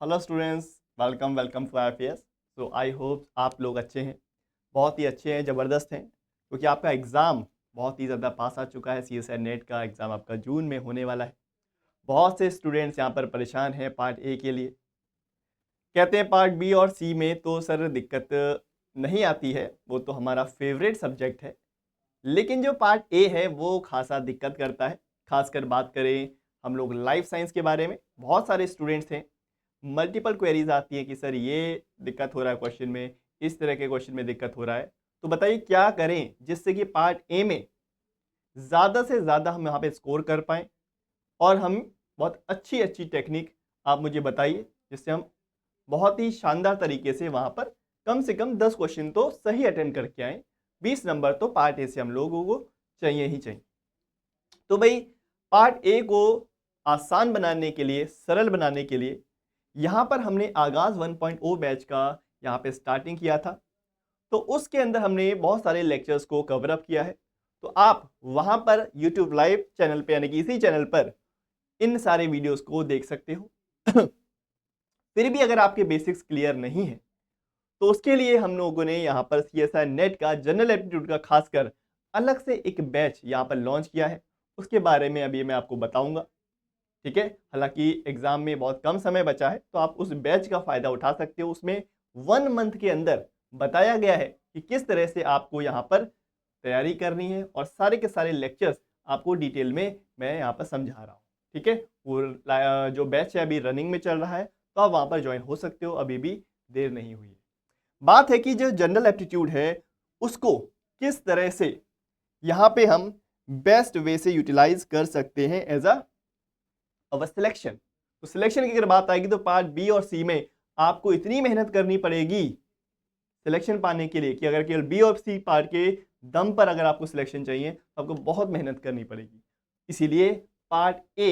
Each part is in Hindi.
Hello students, welcome welcome to IPS। So I hope आप लोग अच्छे हैं, बहुत ही अच्छे हैं, ज़बरदस्त हैं, क्योंकि आपका एग्ज़ाम बहुत ही ज़्यादा पास आ चुका है। CSI नेट का एग्ज़ाम आपका जून में होने वाला है। बहुत से स्टूडेंट्स यहाँ पर परेशान हैं पार्ट ए के लिए। कहते हैं पार्ट बी और सी में तो सर दिक्कत नहीं आती है, वो तो हमारा फेवरेट सब्जेक्ट है। लेकिन जो पार्ट ए है वो खासा दिक्कत करता है। खासकर बात करें हम लोग लाइफ साइंस के बारे में, बहुत सारे स्टूडेंट्स हैं, मल्टीपल क्वेरीज आती हैं कि सर ये दिक्कत हो रहा है क्वेश्चन में, इस तरह के क्वेश्चन में दिक्कत हो रहा है। तो बताइए क्या करें जिससे कि पार्ट ए में ज़्यादा से ज़्यादा हम यहाँ पे स्कोर कर पाएँ और हम बहुत अच्छी अच्छी टेक्निक आप मुझे बताइए जिससे हम बहुत ही शानदार तरीके से कम 10 क्वेश्चन तो सही अटेम्प्ट करके आए। 20 नंबर तो पार्ट ए से हम लोगों को चाहिए ही चाहिए। तो भाई पार्ट ए को आसान बनाने के लिए, सरल बनाने के लिए यहाँ पर हमने आगाज 1.0 बैच का यहाँ पे स्टार्टिंग किया था। तो उसके अंदर हमने बहुत सारे लेक्चर्स को कवर अप किया है। तो आप वहाँ पर यूट्यूब लाइव चैनल पे यानी कि इसी चैनल पर इन सारे वीडियोस को देख सकते हो। फिर भी अगर आपके बेसिक्स क्लियर नहीं है तो उसके लिए हम लोगों ने यहाँ पर CSI नेट का जनरल एप्टीट्यूड का खासकर अलग से एक बैच यहाँ पर लॉन्च किया है। उसके बारे में अभी मैं आपको बताऊंगा, ठीक है। हालांकि एग्जाम में बहुत कम समय बचा है तो आप उस बैच का फायदा उठा सकते हो। उसमें 1 मंथ के अंदर बताया गया है कि किस तरह से आपको यहाँ पर तैयारी करनी है और सारे के सारे लेक्चर्स आपको डिटेल में मैं यहाँ पर समझा रहा हूँ, ठीक है। वो जो बैच है अभी रनिंग में चल रहा है, तो आप वहाँ पर ज्वाइन हो सकते हो, अभी भी देर नहीं हुई है। बात है कि जो जनरल एप्टीट्यूड है उसको किस तरह से यहाँ पे हम बेस्ट वे से यूटिलाइज कर सकते हैं एज अ सिलेक्शन। तो सिलेक्शन की अगर बात आएगी तो पार्ट बी और सी में आपको इतनी मेहनत करनी पड़ेगी सिलेक्शन पाने के लिए कि अगर केवल बी और सी पार्ट के दम पर अगर आपको सिलेक्शन चाहिए तो आपको बहुत मेहनत करनी पड़ेगी। इसीलिए पार्ट ए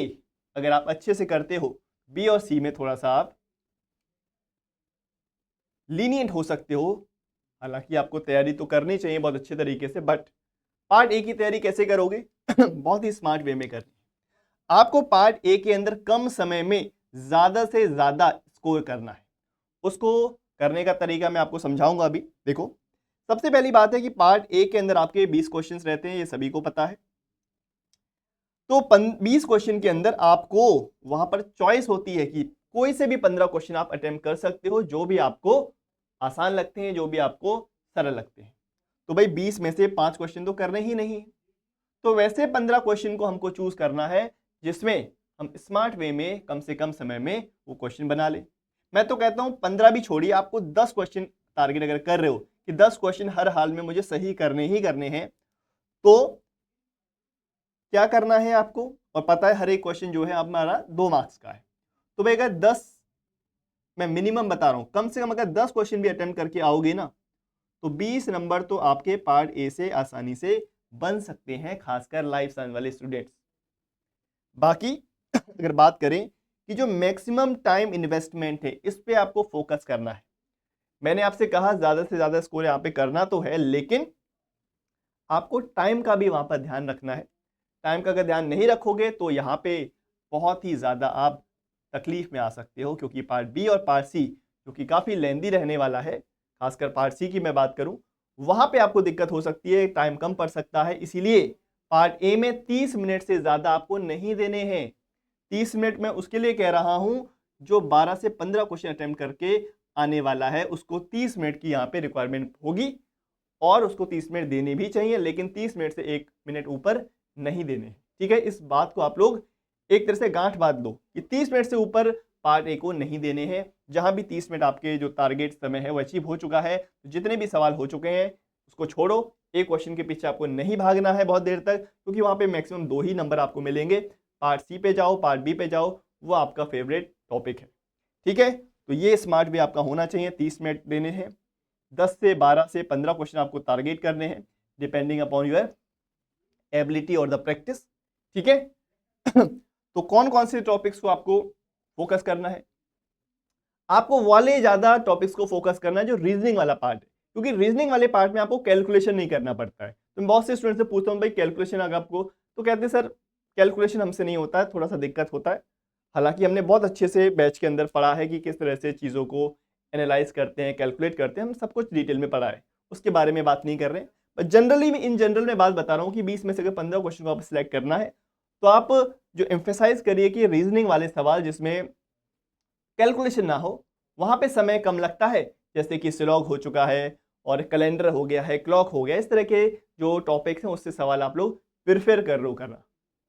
अगर आप अच्छे से करते हो, बी और सी में थोड़ा सा आप लीनियंट हो सकते हो। हालांकि आपको तैयारी तो करनी चाहिए बहुत अच्छे तरीके से, बट पार्ट ए की तैयारी कैसे करोगे? बहुत ही स्मार्ट वे में करनी है। आपको पार्ट ए के अंदर कम समय में ज्यादा से ज्यादा स्कोर करना है। उसको करने का तरीका मैं आपको समझाऊंगा अभी। देखो, सबसे पहली बात है कि पार्ट ए के अंदर आपके 20 क्वेश्चंस रहते हैं, ये सभी को पता है। तो 20 क्वेश्चन के अंदर आपको वहां पर चॉइस होती है कि कोई से भी 15 क्वेश्चन आप अटेम्प्ट कर सकते हो, जो भी आपको आसान लगते हैं, जो भी आपको सरल लगते हैं। तो भाई 20 में से 5 क्वेश्चन तो करने ही नहीं। तो वैसे 15 क्वेश्चन को हमको चूज करना है जिसमें हम स्मार्ट वे में कम से कम समय में वो क्वेश्चन बना ले। मैं तो कहता हूं 15 भी छोड़िए, आपको 10 क्वेश्चन टारगेट अगर कर रहे हो कि 10 क्वेश्चन हर हाल में मुझे सही करने ही करने हैं, तो क्या करना है आपको, और पता है हर एक क्वेश्चन जो है हमारा 2 मार्क्स का है। तो भाई अगर 10, मैं मिनिमम बता रहा हूं, कम से कम अगर 10 क्वेश्चन भी अटेम्प्ट करके आओगे ना तो 20 नंबर तो आपके पार्ट ए से आसानी से बन सकते हैं, खासकर लाइफ साइंस वाले स्टूडेंट्स। बाकी अगर बात करें कि जो मैक्सिमम टाइम इन्वेस्टमेंट है इस पे आपको फोकस करना है। मैंने आपसे कहा ज्यादा से ज्यादा स्कोर यहाँ पे करना तो है, लेकिन आपको टाइम का भी वहां पर ध्यान रखना है। टाइम का अगर ध्यान नहीं रखोगे तो यहाँ पे बहुत ही ज्यादा आप तकलीफ में आ सकते हो, क्योंकि पार्ट बी और पार्ट सी जो कि काफी लेंदी रहने वाला है, खासकर पार्ट सी की मैं बात करूं, वहां पे आपको दिक्कत हो सकती है, टाइम कम पड़ सकता है। इसीलिए पार्ट ए में 30 मिनट से ज्यादा आपको नहीं देने हैं। 30 मिनट में उसके लिए कह रहा हूं जो 12 से 15 क्वेश्चन अटेम्प्ट करके आने वाला है उसको 30 मिनट की यहाँ पे रिक्वायरमेंट होगी, और उसको 30 मिनट देने भी चाहिए, लेकिन 30 मिनट से 1 मिनट ऊपर नहीं देने, ठीक है। इस बात को आप लोग एक तरह से गांठ बांध दो कि 30 मिनट से ऊपर पार्ट ए को नहीं देने हैं। जहां भी 30 मिनट आपके जो टारगेट समय है वो अचीव हो चुका है, जितने भी सवाल हो चुके हैं उसको छोड़ो। एक क्वेश्चन के पीछे आपको नहीं भागना है बहुत देर तक, क्योंकि वहां पे मैक्सिमम 2 ही नंबर आपको मिलेंगे। पार्ट सी पे जाओ, पार्ट बी पे जाओ, वो आपका फेवरेट टॉपिक है, ठीक है। तो ये स्मार्ट वे आपका होना चाहिए। 30 मिनट देने हैं, 10 से 12 से 15 क्वेश्चन आपको टारगेट करने हैं, डिपेंडिंग अपॉन योर एबिलिटी और द प्रैक्टिस, ठीक है। तो कौन कौन से टॉपिक्स को आपको फोकस करना है? आपको वाले ज्यादा टॉपिक्स को फोकस करना है जो रीजनिंग वाला पार्ट है, क्योंकि रीजनिंग वाले पार्ट में आपको कैलकुलेशन नहीं करना पड़ता है। तो मैं बहुत से स्टूडेंट से पूछता हूँ भाई कैलकुलेशन अगर आपको, तो कहते हैं सर कैलकुलेशन हमसे नहीं होता है, थोड़ा सा दिक्कत होता है। हालांकि हमने बहुत अच्छे से बैच के अंदर पढ़ा है कि किस तरह से चीज़ों को एनालाइज करते हैं, कैलकुलेट करते हैं, हम सब कुछ डिटेल में पढ़ा है, उसके बारे में बात नहीं कर रहे हैं। बट जनरली इन जनरल में बात बता रहा हूँ कि 20 में से अगर 15 क्वेश्चन को आप सिलेक्ट करना है तो आप जो एम्फेसाइज करिए कि रीजनिंग वाले सवाल जिसमें कैलकुलेशन ना हो, वहाँ पे समय कम लगता है, जैसे कि स्लॉग हो चुका है और कैलेंडर हो गया है, क्लॉक हो गया, इस तरह के जो टॉपिक्स हैं उससे सवाल आप लोग प्रिफेयर कर लो करना,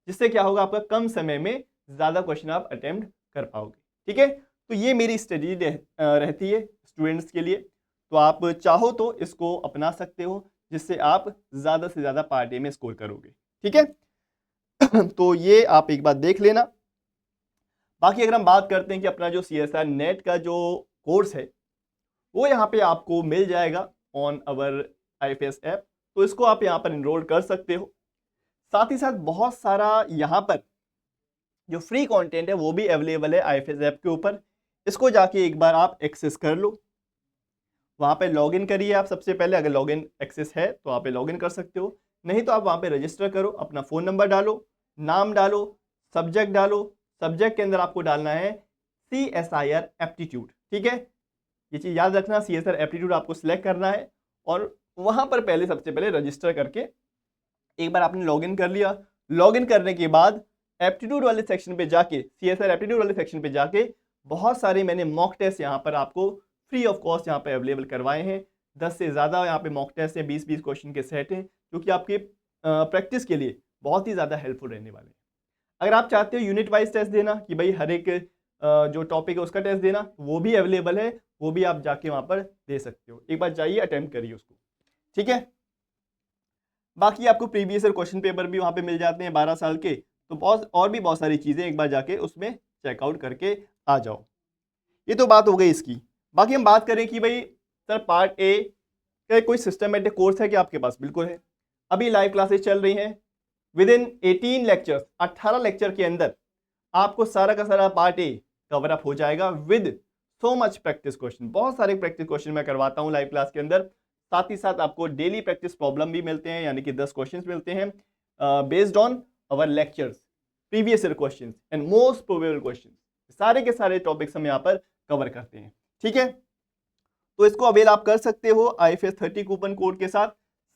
जिससे क्या होगा आपका कम समय में ज़्यादा क्वेश्चन आप अटेम्प्ट कर पाओगे। ठीक है, तो ये मेरी स्ट्रेटजी रहती है स्टूडेंट्स के लिए, तो आप चाहो तो इसको अपना सकते हो, जिससे आप ज़्यादा से ज़्यादा पार्ट ए में स्कोर करोगे। ठीक है तो ये आप एक बार देख लेना। बाकी अगर हम बात करते हैं कि अपना जो CSR नेट का जो कोर्स है वो यहाँ पे आपको मिल जाएगा ऑन अवर IFS ऐप, तो इसको आप यहाँ पर इनरोल कर सकते हो। साथ ही साथ बहुत सारा यहाँ पर जो फ्री कंटेंट है वो भी अवेलेबल है IFS ऐप के ऊपर, इसको जाके एक बार आप एक्सेस कर लो। वहाँ पे लॉगिन करिए आप सबसे पहले, अगर लॉगिन एक्सेस है तो आप लॉगिन कर सकते हो, नहीं तो आप वहाँ पे रजिस्टर करो, अपना फ़ोन नंबर डालो, नाम डालो, सब्जेक्ट डालो। सब्जेक्ट के अंदर आपको डालना है CSIR एप्टीट्यूड। ठीक है, ये चीज़ याद रखना, CSIR एप्टीट्यूड आपको सिलेक्ट करना है और वहाँ पर पहले सबसे पहले रजिस्टर करके एक बार आपने लॉगिन कर लिया। लॉगिन करने के बाद एप्टीट्यूड वाले सेक्शन पे जाके, CSIR एप्टीट्यूड वाले सेक्शन पे जाके बहुत सारे मैंने मॉक टेस्ट यहाँ पर आपको फ्री ऑफ कॉस्ट यहाँ पे अवेलेबल करवाए हैं। 10 से ज़्यादा यहाँ पे मॉक टेस्ट हैं, 20-20 क्वेश्चन के सेट हैं, जो कि आपके प्रैक्टिस के लिए बहुत ही ज़्यादा हेल्पफुल रहने वाले हैं। अगर आप चाहते हो यूनिट वाइज टेस्ट देना कि भाई हर एक जो टॉपिक है उसका टेस्ट देना, वो भी अवेलेबल है, वो भी आप जाके वहाँ पर दे सकते हो। एक बार जाइए, अटेम्प्ट करिए उसको। ठीक है, बाकी आपको प्रीवियस ईयर क्वेश्चन पेपर भी वहाँ पे मिल जाते हैं 12 साल के, तो बहुत सारी चीज़ें एक बार जाके उसमें चेकआउट करके आ जाओ। ये तो बात हो गई इसकी। बाकी हम बात करें कि भाई सर पार्ट ए का कोई सिस्टमेटिक कोर्स है कि आपके पास? बिल्कुल है। अभी लाइव क्लासेस चल रही हैं, विद इन 18 लेक्चर्स, 18 लेक्चर के अंदर आपको सारा का सारा पार्ट ए कवर अप हो जाएगा with so much practice question. बहुत सारे प्रैक्टिस क्वेश्चन मैं करवाता हूँ लाइव क्लास के अंदर, साथ ही साथ आपको डेली प्रैक्टिस प्रॉब्लम भी मिलते हैं, यानी कि 10 क्वेश्चन मिलते हैं based on our lectures, previous year question and most probable question. सारे के सारे टॉपिक्स हम यहाँ पर कवर करते हैं। ठीक है, तो इसको अवेल आप कर सकते हो IFS 30 कूपन कोड के साथ।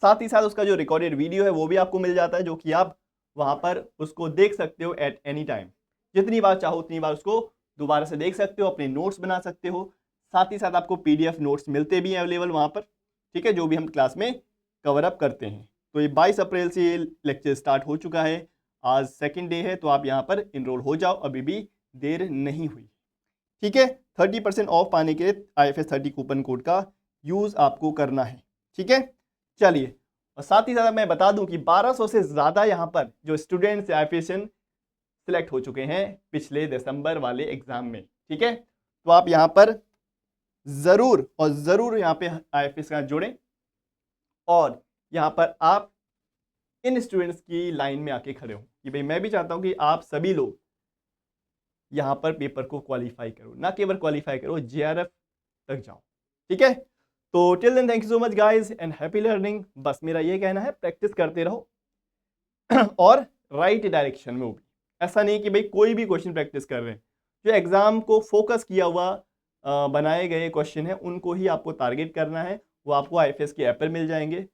साथ ही साथ उसका जो रिकॉर्डेड वीडियो है वो भी आपको मिल जाता है, जो कि आप वहां पर उसको देख सकते हो एट एनी टाइम। जितनी बार चाहो उतनी बार उसको दोबारा से देख सकते हो, अपने नोट्स बना सकते हो। साथ ही साथ आपको PDF नोट्स मिलते भी हैं अवेलेबल वहां पर। ठीक है, जो भी हम क्लास में कवर अप करते हैं। तो ये 22 अप्रैल से ये लेक्चर स्टार्ट हो चुका है, आज सेकेंड डे है, तो आप यहाँ पर इनरोल हो जाओ, अभी भी देर नहीं हुई। ठीक है, 30% ऑफ पाने के लिए IFS 30 कूपन कोड का यूज आपको करना है। ठीक है, चलिए, और साथ ही साथ मैं बता दूं कि 1200 से ज्यादा यहाँ पर जो स्टूडेंट्स IFS सिलेक्ट हो चुके हैं पिछले दिसंबर वाले एग्जाम में। ठीक है, तो आप यहाँ पर जरूर और जरूर यहाँ पे IFS का जुड़ें और यहाँ पर आप इन स्टूडेंट्स की लाइन में आके खड़े हो कि भाई मैं भी चाहता हूँ कि आप सभी लोग यहाँ पर पेपर को क्वालिफाई करो, ना केवल क्वालिफाई करो, JRF तक जाओ। ठीक है, तो till then thank you so much guys and happy learning. बस मेरा ये कहना है, प्रैक्टिस करते रहो और राइट डायरेक्शन में हो भी। ऐसा नहीं कि भाई कोई भी क्वेश्चन प्रैक्टिस कर रहे हैं, जो एग्जाम को फोकस किया हुआ बनाए गए क्वेश्चन है उनको ही आपको टारगेट करना है, वो आपको IFS के ऐप पर मिल जाएंगे।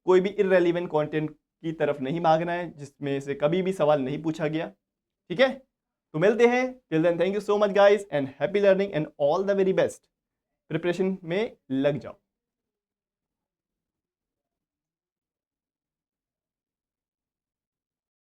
कोई भी इररेलेवेंट कंटेंट की तरफ नहीं भागना है जिसमें से कभी भी सवाल नहीं पूछा गया। ठीक है, तो मिलते हैं, till then thank you so much guys and happy learning and all the very best. Preparation में लग जाओ।